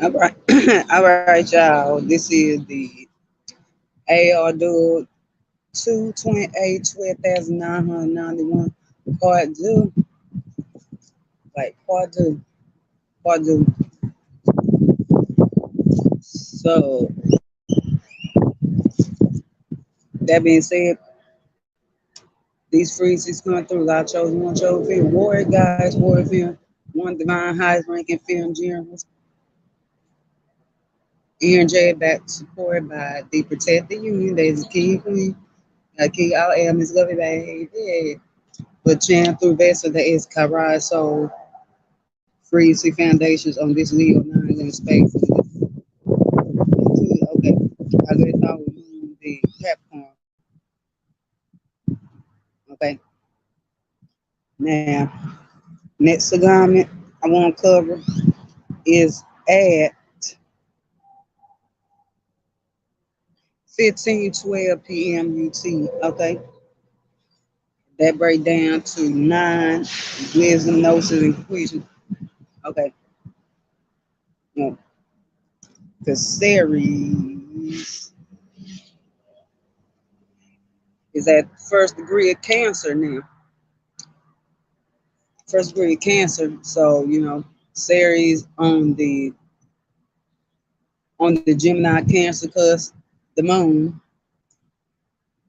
All right, all right, y'all. This is the AR Dual 228 12,991 part two. Like part two. So that being said, these freezes coming through. I chose one chose film. Warrior guys, warrior film. One divine highest ranking film journalist. Ian J. back supported by the Protect the Union. There's a key queen. A key out and Miss Lovey baby. But jam through best of the is Karai so freeze the foundations on this Leo 9 in space. Okay. I just thought we moved the Capricorn. Okay. Now, next segment I want to cover is at 15:12 p.m. UT. Okay. That break down to 9 wisdom, gnosis, and questions. Okay. No, the series is at first degree of Cancer now. First degree of Cancer. So, series on the Gemini Cancer cusp, the moon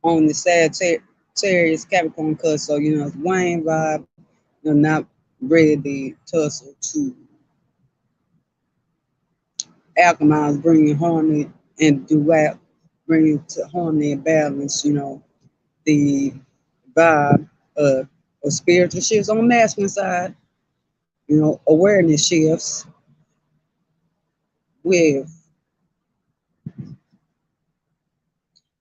on the Sagittarius Capricorn cusp. So, it's Wayne vibe, not ready to tussle to alchemize, bringing harmony and duality, bringing to harmony and balance, the vibe of spiritual shifts on the masculine side, awareness shifts with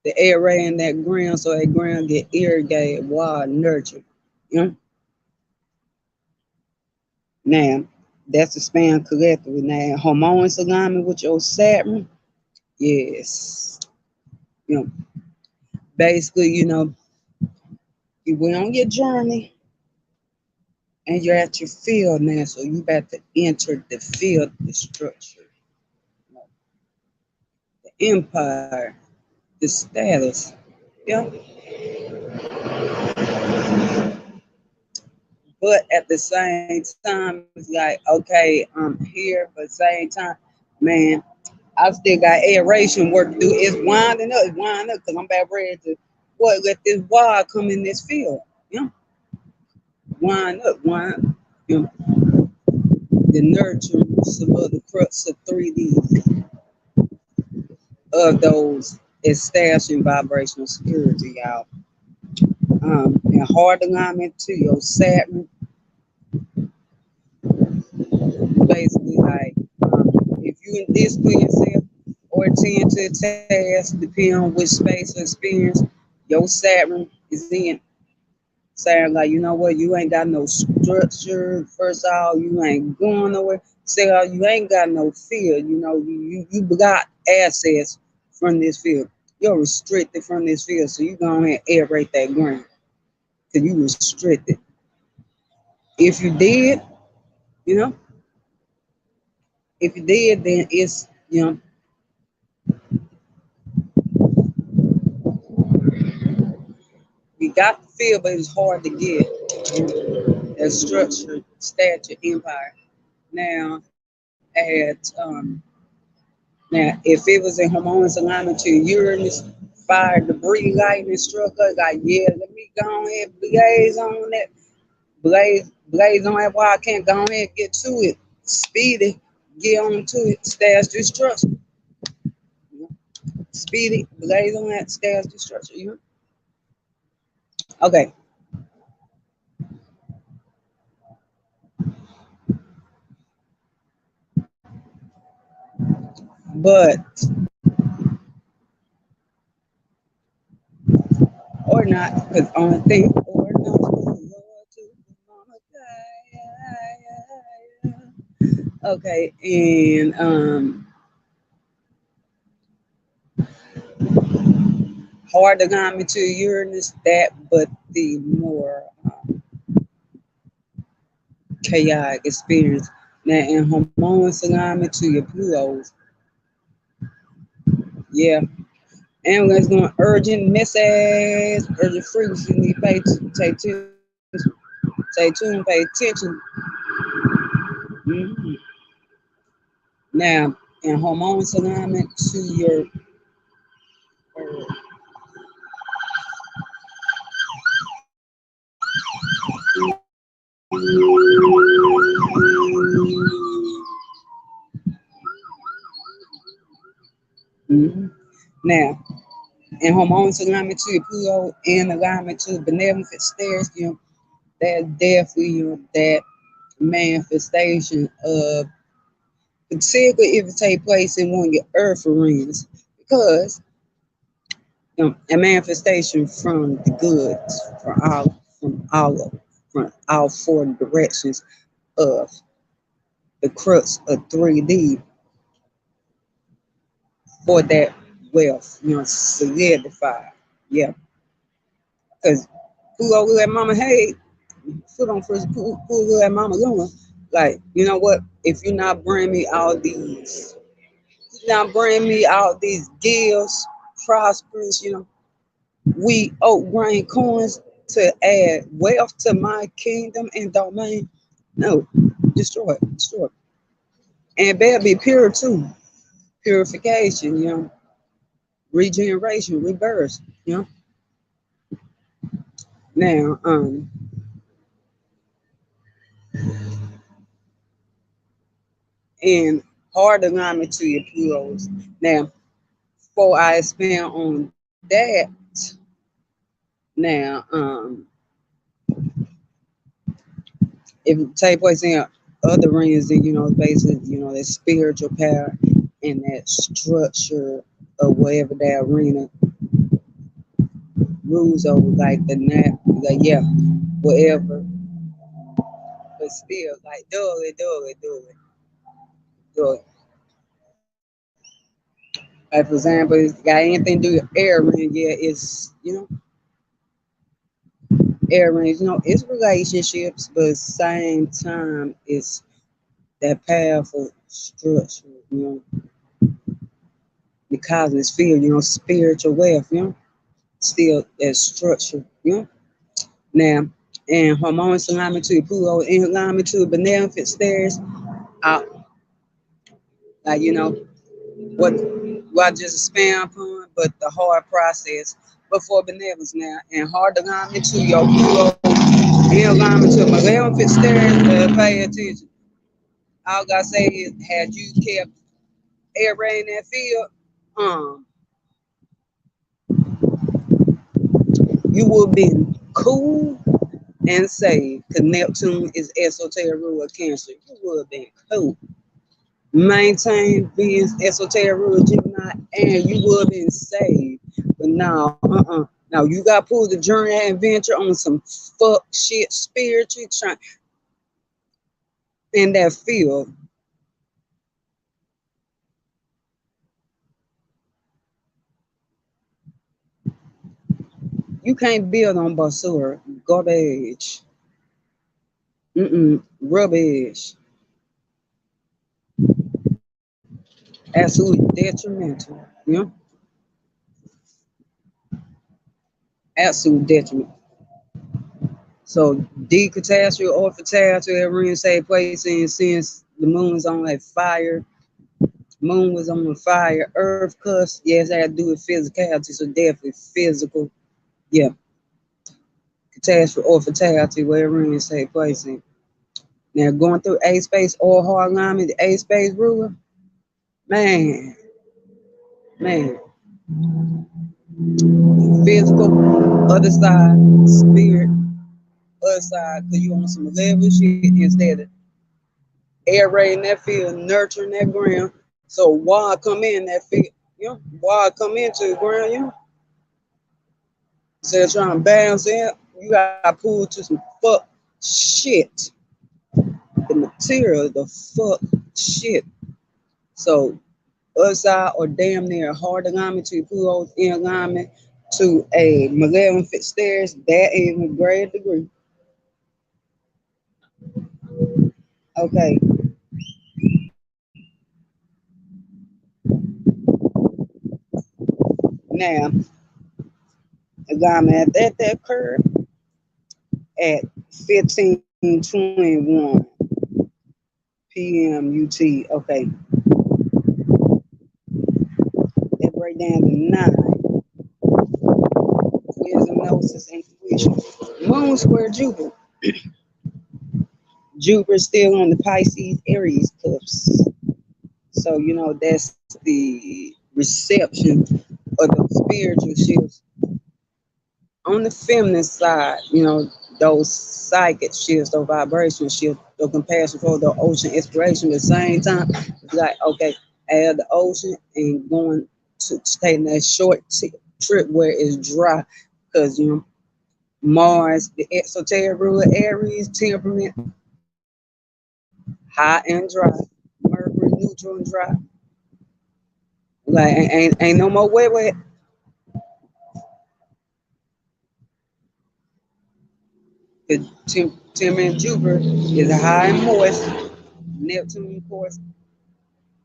the air in that ground so that ground get irrigated, water, nurtured. You know? Now, that's the span collectively. Now, harmonious alignment with your Saturn, yes. You know, basically, you went on your journey and you're at your field now, so you about to enter the field, the structure, the empire, the status. Yeah. But at the same time, it's like, okay, I'm here, but at the same time, man, I still got aeration work to do. It's winding up, because I'm about ready to let this wire come in this field. You know, wind, the nurturing some of the crux of 3D of those establishing vibrational security, y'all. And hard alignment to your Saturn, basically like if you in discipline yourself or attend to a task, depending on which space or experience your Saturn is in. Saturn, like, you know what, you ain't got no structure. First of all, you ain't going nowhere. Second of all, you ain't got no field. You got access from this field. You're restricted from this field, so you go ahead and aerate that ground because you restricted. If you did, you know, if you did, then it's, we got the field, but it's hard to get that structure, stature, empire. Now, now if it was in harmonious alignment to Uranus, fire, debris, lightning struck us, like, yeah, let me go ahead, blaze on that why I can't go ahead and get to it. Speedy, get on to it, stash destruction. Speedy, blaze on that, stash destruction. Okay. But or not, because only thing or not. Okay, and hard to come into Uranus that, but the more chaotic experience. Now, in hormones alignment to your pillows, yeah. Ambulance going urgent message, urgent frequency, need pay take attention, stay tuned, pay attention. Mhm. Now, in hormones alignment to your mhm. Now, and hormones alignment to your Pluto and alignment to benevolent stairs, that definitely that manifestation of particularly if it take place in one of your earth rings, because a manifestation from the goods from all four directions of the crux of 3D for that wealth, solidified. Yeah, because Pluto will let Mama Hey foot on first Pluto let Mama Luna. Like, you know what? If you're not bringing me all these, not bringing me all these gifts, prosperous, wheat, oat, grain, coins to add wealth to my kingdom and domain. No, destroy it, destroy it. And better be pure too. Purification, regeneration, rebirth. Now, and hard alignment to your Plutos. Now, before I expand on that, now, if it take place in other rings, then basically, that spiritual power and that structure of whatever that arena rules over, like the net, like yeah, whatever. But still, like do it. Like for example, it's got anything to do with air ring, yeah, it's air rings, it's relationships, but at the same time, it's that powerful structure, the cosmic field, spiritual wealth, still that structure, Now, and harmonious alignment to Pluto in alignment to beneficent stairs out, like, what what I just expand upon, but the hard process. But for benevolence now, and hard alignment to your Pluto in alignment to maleficent stairs, pay attention. All I gotta say is, had you kept aerating that field, um, you would have been cool and safe. Because Neptune is esoteric ruler of Cancer. You would have been cool. Maintain being esoteric ruler of Gemini, and you would have been saved. But now, Now you got to pull the journey and adventure on some fuck shit spiritually trying in that field. You can't build on basura, garbage, rubbish, absolutely detrimental. Absolute detriment. So D catastrophe or fatality that ring say place in since the moon's on like fire. Moon was on the fire. Earth cusp. Yes, that had to do with physicality. So definitely physical. Yeah. Catastrophe or fatality where ring say place in. Now going through A space or hard alignment, the A space ruler. Man, man. Physical, other side, spirit, other side, because you on some level shit instead of aerating that field, nurturing that ground. So why come in that field? Why come into the ground? Instead of trying to bounce in, you got pulled to some fuck shit. The material, the fuck shit. So upside or damn near hard alignment to Pluto's in alignment to a malevolent stairs, that is a great degree. Okay, now that occurred at 15:21 p.m. UT. Okay, that break down to nine. Wisdom, gnosis, intuition. Moon square Jupiter. Jupiter still on the Pisces Aries cups. So, that's the reception of the spiritual shifts. On the feminine side, those psychic shifts, those vibrational shifts, the compassion for the ocean exploration. At the same time, it's like, okay, out of the ocean and going to taking that short trip where it's dry. Because, Mars, the exoteric ruler, Aries, temperament, hot and dry. Mercury, neutral and dry. Like, ain't no more wet. The temperament Jupiter is high and moist. Neptune, of course,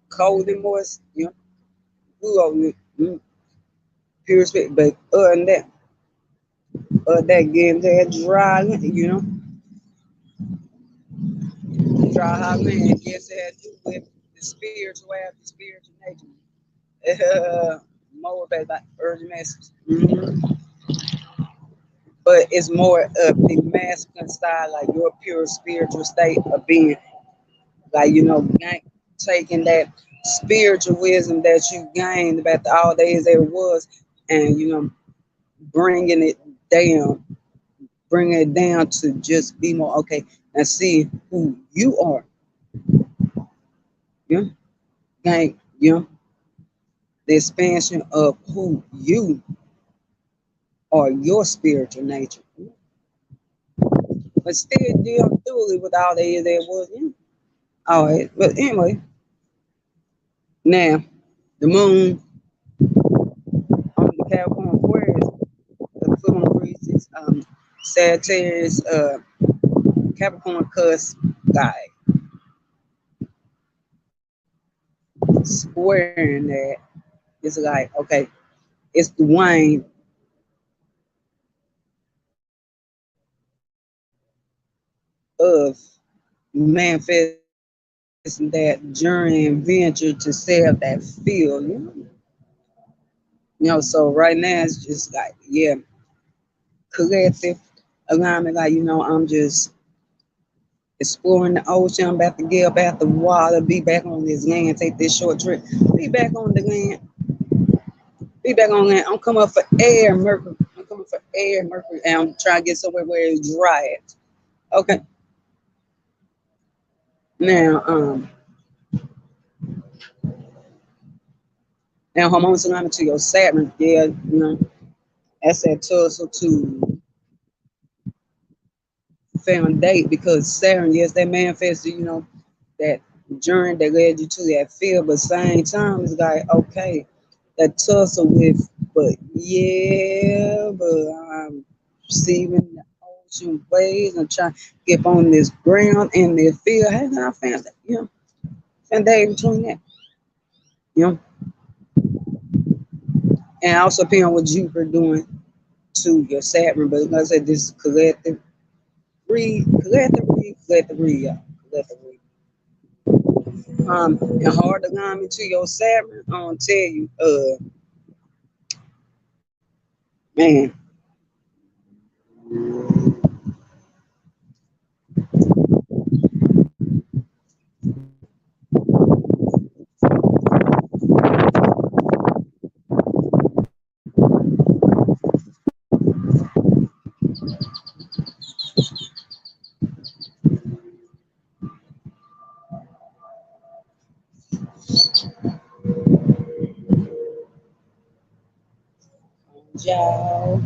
cold and moist. Who pure spirit. But other than that, getting that dry, dry hot land. Yes, it has to do with the spirituality, spiritual nature. More about like urgent messages. But it's more of the masculine style, like your pure spiritual state of being, like taking that spiritual wisdom that you gained about the all days there was, and bringing it down, bringing it down to just be more okay and see who you are. You know, gain, the expansion of who you are, your spiritual nature, but still deal thoroughly with all that there was. All right, but anyway, now the moon on the Capricorn Aquarius, the Pluto increases, Sagittarius, Capricorn cusp guy squaring that. It's like, okay, it's the wine of manifesting that journey and venture to save that field. So right now it's just like, yeah, collective alignment. Like, I'm just exploring the ocean. I'm about to get up out the water, be back on this land, take this short trip, be back on the land, be back on land. I'm coming up for air, Mercury. I'm coming for air, Mercury, and I'm trying to get somewhere where it's dry at. Okay. Now, hormones alignment to your Saturn, yeah, that's that tussle to foundate because Saturn, yes, that manifested, that journey that led you to that field, but same time it's like, okay, that tussle with, but yeah, but I'm receiving the ocean waves and trying to get on this ground in the field. How can I find that? Foundate between that, you know, and also depending on what Jupiter doing to your Saturn, but like I said, this is collective read, yeah, collective read. And hard alignment to your Saturn, I'm gonna tell you, man, y'all.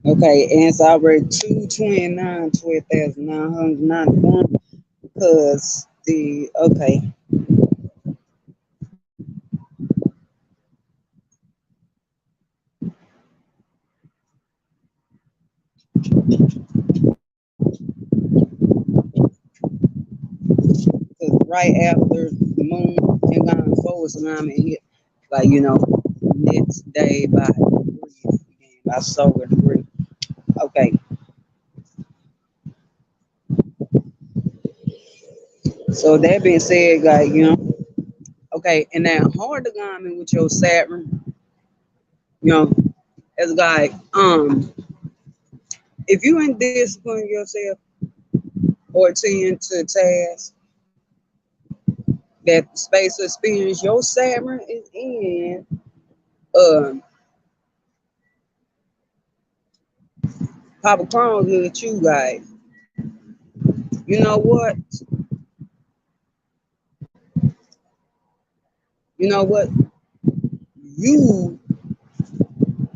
Okay, and it's already 229, 12,991 because the okay. Because right after the moon and gone forward alignment hit, like next day by degree, by solar degree. Okay, so that being said, like okay, and now hard alignment with your Saturn, you know, as like if you ain't discipline yourself or tend to task that the space of experience your Saturn is in, um, Papa Chrome with you guys. You know what? You know what? You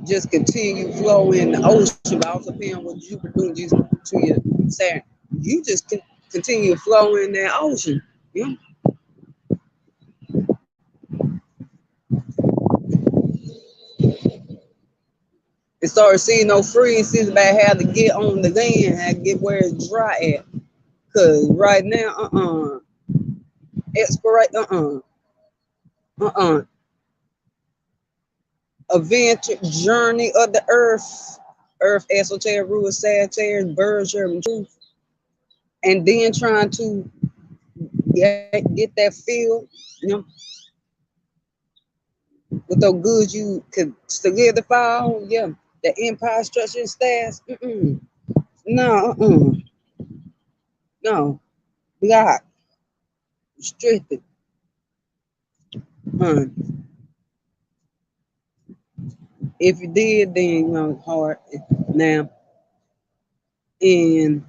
just continue flowing in the ocean, but also depending what Jupiter doing just to your Saturn. You just continue flowing in that ocean. You know? And start seeing no freezes about how to get on the land, how to get where it's dry at. Cause right now, exploration, uh, adventure, journey of the earth, esoteric, rule, Sagittarius, birds, truth, and then trying to get that feel, you know, with those goods you could solidify on, yeah, the empire structure and stats. No, no, block, restricted. Uh, if you did, then hard. Now, in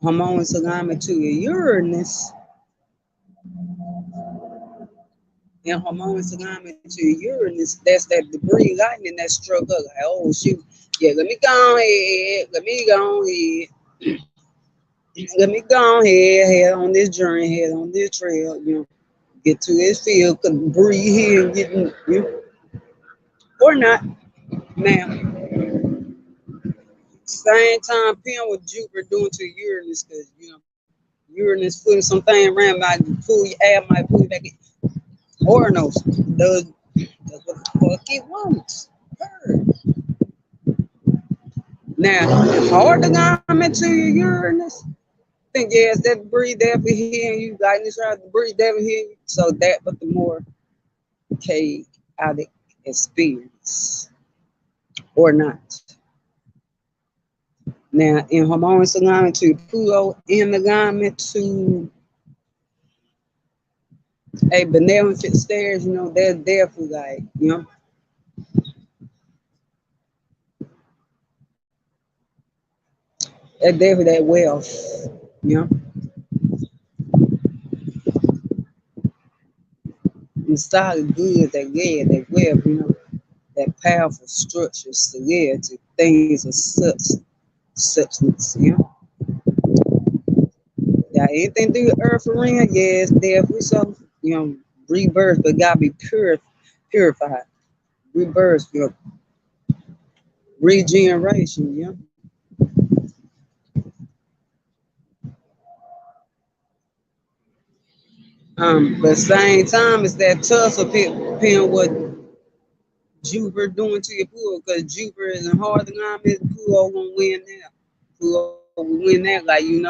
harmonious alignment to your Uranus, in harmonious alignment to your Uranus, that's that debris lightning that struck us. Like, oh shoot, yeah, let me go ahead, let me go ahead, head on this journey, head on this trail, get to this field, could breathe here and get, or not. Now, same time, pin what Jupiter doing to Uranus, because, Uranus putting something around, might pull your air, might pull you back in. Uranus does what the fuck it wants. Her. Now, hard to come into your Uranus. Think yes, that breathe definitely hearing you, like this right, the breathe definitely hearing you. So that, but the more chaotic experience, or not. Now, in harmonious alignment to Pluto, in alignment to a benevolent stairs, they're definitely like, they're definitely that wealth, you know, and solid good, that yeah, that wealth, that powerful structure, solidity, things of substance, Yeah, anything do with earth arena, yes, definitely so, rebirth, but gotta be purified, rebirth, regeneration, but same time it's that tussle pin what Jupiter doing to your pool, because Jupiter is in hard alignment, Pluto gonna win that. Pluto will win that. Like, you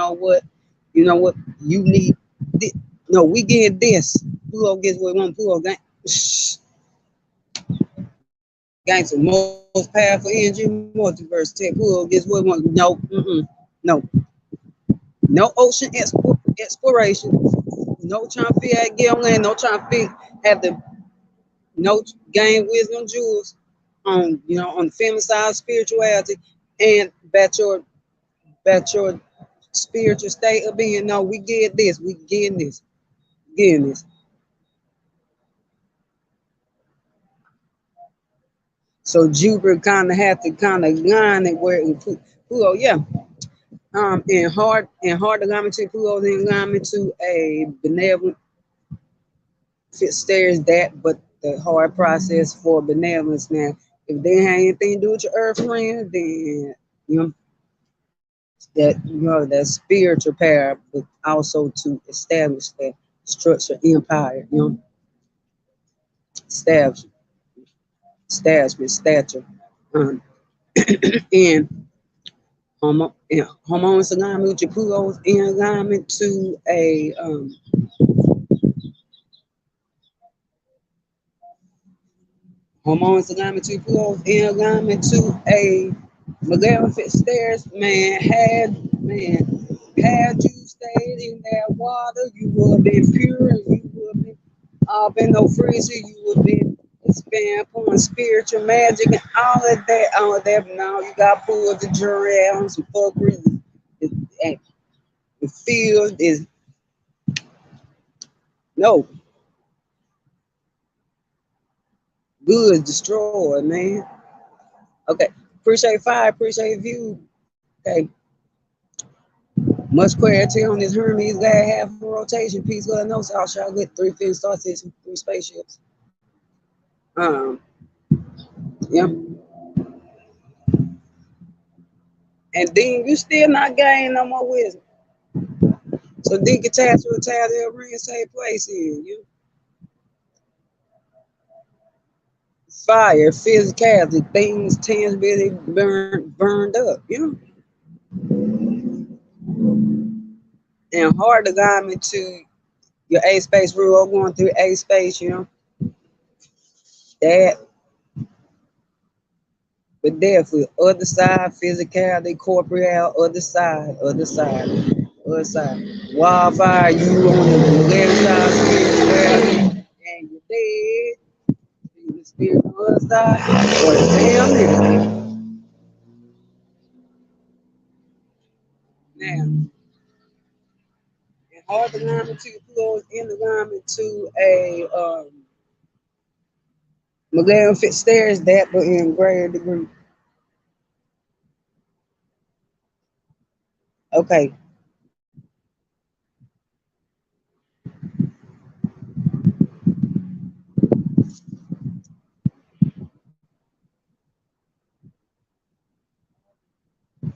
need this. No, we get this. Pluto gets what we want. Pluto gains the most powerful energy multiverse. Tech Pluto gets what we want. No, no, no ocean exploration. No trying to figure out get on land. No trying to have the no gain wisdom jewels on on the feminine side of spirituality and about your spiritual state of being. No, we get this, we getting this. So Jupiter kind of have to kind of line it where it Pluto, yeah. In hard alignment to Pluto, in alignment to a benevolent fit stares that, but the hard process for benevolence now. If they have anything to do with your earth friend, then you know that spiritual power, but also to establish that structure empire, establish establishment stature. Um, and hormones alignment with your Pluto's in alignment to a hormones alignment to Pluto's in alignment to a Magellan fit stairs, had you stayed in that water, you would have been pure, and you would have been been no freezer, you would have been expand upon spiritual magic and all of that. But now you got pulled the jury out on some fuckery. And the field is no goods destroyed, man. Okay, appreciate fire, appreciate view. Okay, much clarity on this Hermes guy half a rotation. Peace, love, no south shall get three fin star system, three spaceships. Um, yeah. And then you still not gaining no more wisdom. So then catastrophe attack their rings take place in you. Fire, physicality, things tangibility burned up, and hard alignment to your A space rule going through A space, that, but definitely other side, physicality, corporeal, other side, other side. Wildfire, you on the left side, spirituality, and you're dead. You spirit on the other side, or the damn nigga. Now, in hard alignment to close in alignment to a Magellan fit stairs that, but in greater degree. Okay,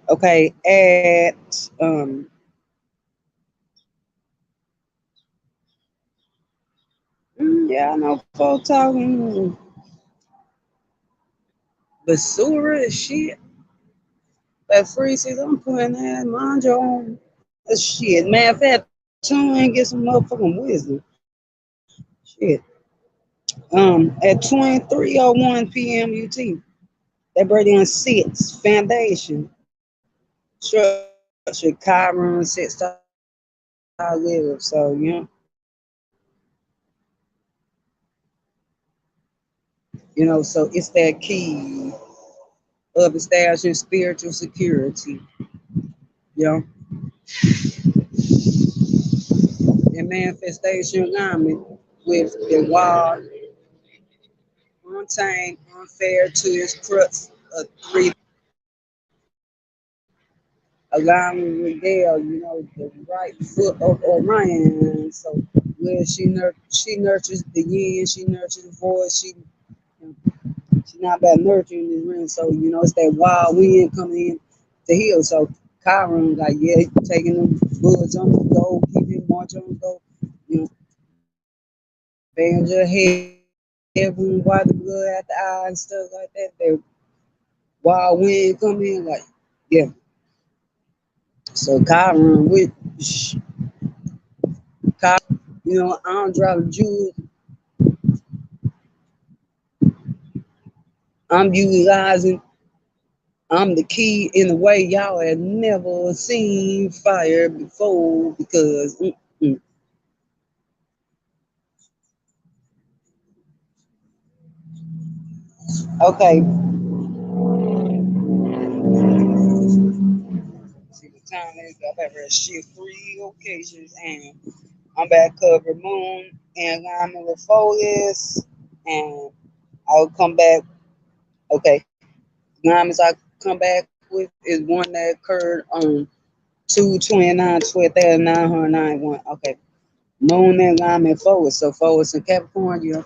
okay, at yeah, I know folks talking basura and shit. That free season, I'm putting that mind your own shit. Man, if that tune and get some motherfucking wisdom. Shit. At 23:01 p.m. UT, that birthday on six foundation structure Chiron six star live. So so it's that key of establishing spiritual security. You know, and manifestation alignment with the wild, untamed, unfair to its crux of three alignment with Dale, the right foot of Orion. So where she nurtures the yin, she nurtures the voice, she's not about nurturing this ring. So it's that wild wind coming in to heal. So Chiron, like, yeah, taking them bullets on the go, keeping march on the go, you know, bang your head, wipe the blood out the eye and stuff like that. That wild wind come in, like, yeah. So Chiron with I'm driving jewels. I'm utilizing. I'm the key in a way y'all have never seen fire before because okay. See what time it is. I've ever shift three occasions and I'm back cover moon and alignment with foliage and I'll come back Okay. Diamonds I come back with is one that occurred on 2/29/12,991. Okay. Moon and alignment forward. So forwards in Capricorn,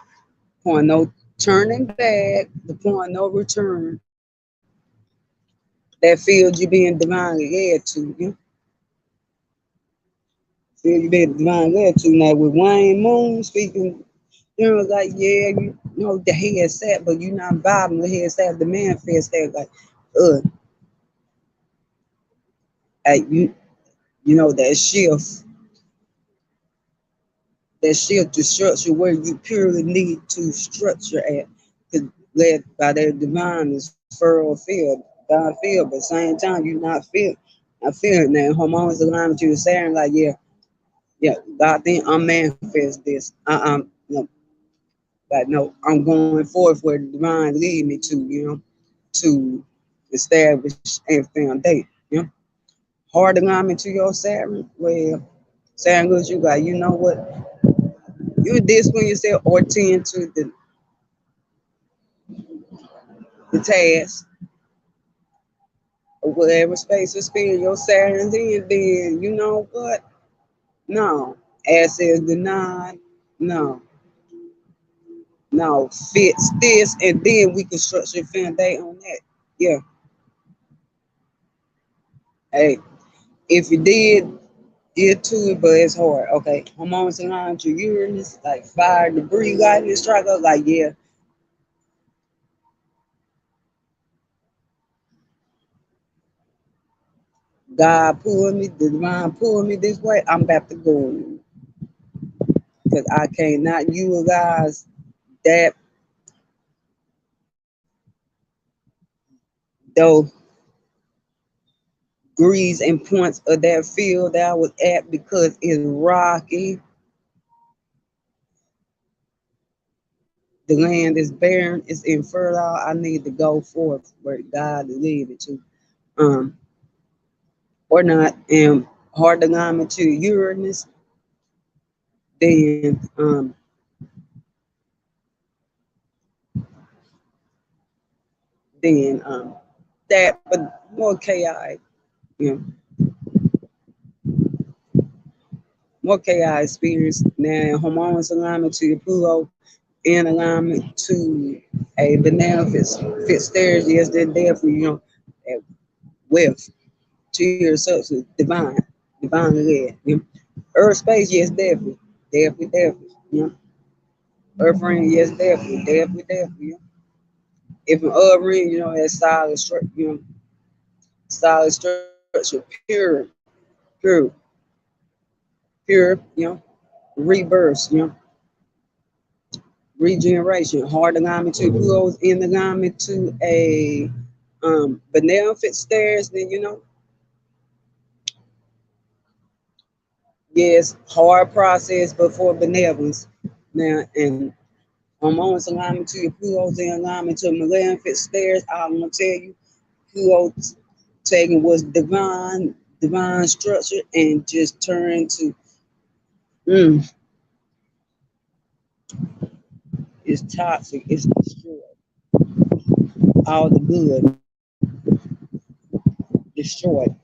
point no turning back, the point no return. That field you being divinely led to, field you being divinely led to. Now with Wayne Moon speaking, like yeah, you know the head set, but you're not vibing the head set, the manifest that like, uh, you that shift the structure where you purely need to structure at, led by that divine is furrow field, God feel, but same time you not feeling that hormones aligned to the Saturn, like yeah, God think I'm manifest this. No, like no, I'm going forth where the divine lead me to establish a foundation. Hard alignment to your Saturn. Well, Saturn goes, you got, you know what? You discipline yourself or tend to the task or whatever space or spirit your Saturn's in, then you know what? No. Access denied. No. No. Fix this and then we can structure foundation on that. Yeah. Hey, if you did get to it, but it's hard. Okay. Hormones aligned to Uranus, like fire, debris, lightning strike up, like yeah. God pulled me, the divine pulled me this way, I'm about to go. Because I cannot utilize that those degrees and points of that field that I was at because it's rocky. The land is barren, it's infertile. I need to go forth where God is leading to. Um, or not. And hard alignment to Uranus, then then that but more chaotic, you know, more chaotic experience. Now hormones alignment to your Pluto in alignment to a banana fits stairs, yes, they're there for with to your substance, divinely led. Earth space, yes, definitely. Earth ring, yes, definitely. If an earth ring, has solid structure, solid structure, pure, pure, rebirth, regeneration, hard alignment to Pluto's in alignment to a beneficent stairs, then yes, hard process before benevolence. Now and hormones alignment to your Pluto's in alignment to maleficent stairs. I'm gonna tell you, Pluto's taking was divine structure and just turned to mm, it's toxic, it's destroyed. All the good destroyed.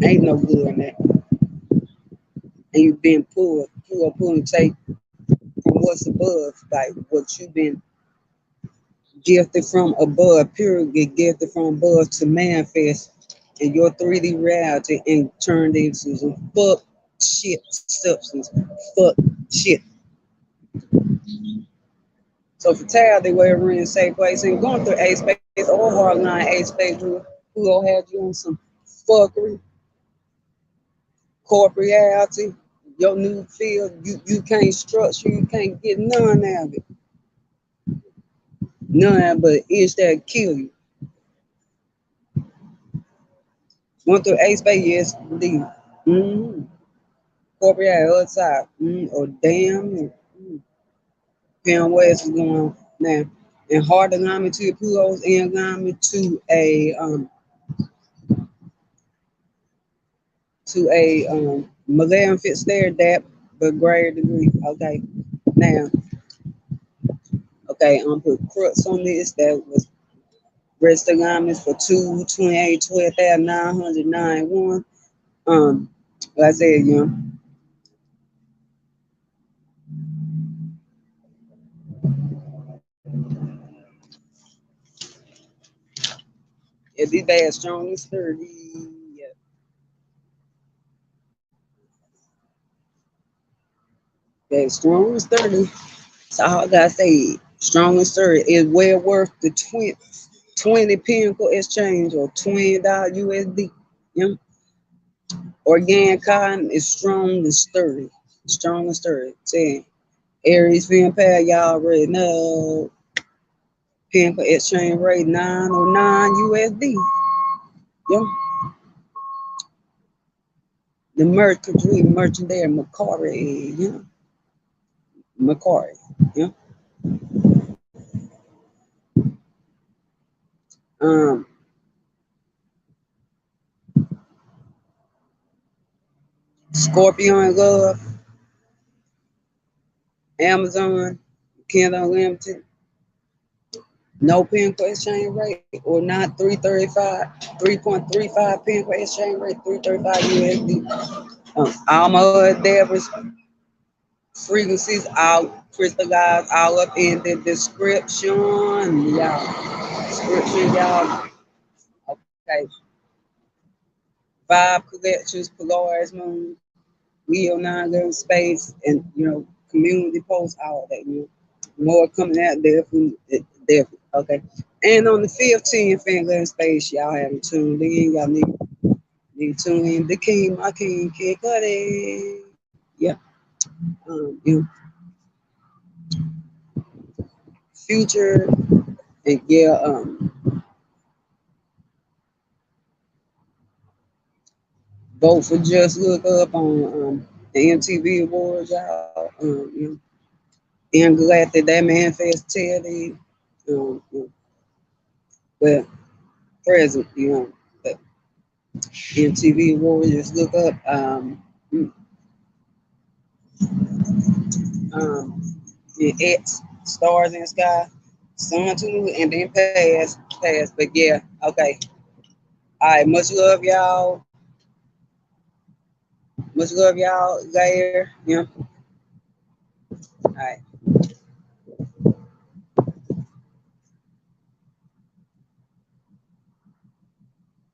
Ain't no good in that. And you've been pull and take from what's above, like what you've been gifted from above, pure get gifted from above to manifest in your 3D reality and turned into some fuck shit substance. Fuck shit. So fatality, wherever in safe place, and going through A space or hardline A space, who gonna have you on some fuckery, corporeality, your new field, you can't structure, you can't get none of it. None but itch that kill you. Going through A space, yes, indeed. Mm-hmm. Corporeality, other side. Or damn, depending on what else is going on now. And hard alignment to your Pluto's in alignment to a malevolent stare depth, but greater degree. Okay. Now, Okay, put crux on this. That was rest alignments for 228, 12,991. Like I said, it be bad, strong and sturdy. Yeah, bad, strong and sturdy. So all I gotta say, strong and sturdy is well worth the 20 pinnacle exchange or $20 USD. You know? Organic cotton is strong and sturdy. Strong and sturdy. Saying Aries film pad, y'all already know. Pinnacle exchange rate 909 USD. Yeah. The Mercury merchandise Macquarie. Yeah. Macquarie. Yeah. Um, Scorpion Love, Amazon, Kindle Unlimited, no pinnacle exchange rate or not 3.35 pinnacle exchange rate, 335 USD. All my other Deborah's frequencies all crystallized all up in the description, y'all. Description, y'all. Okay. Vibe collections, Polaris Moon, Wheel 911 Space, and community posts, all that, More coming out there from definitely. Okay. And on the 15th Fan Space, y'all haven't tuned in. Y'all need to tune in. The King, my King, Kid Cudi. Yeah. Future, and yeah, vote for Just Look Up on the MTV Awards, y'all. And glad that that manifested. Well, present, the MTV Awards. Just look up mm, um, X Stars in the Sky, Sun to and then pass. But yeah, okay. All right, much love, y'all. Much love, y'all. There, All right.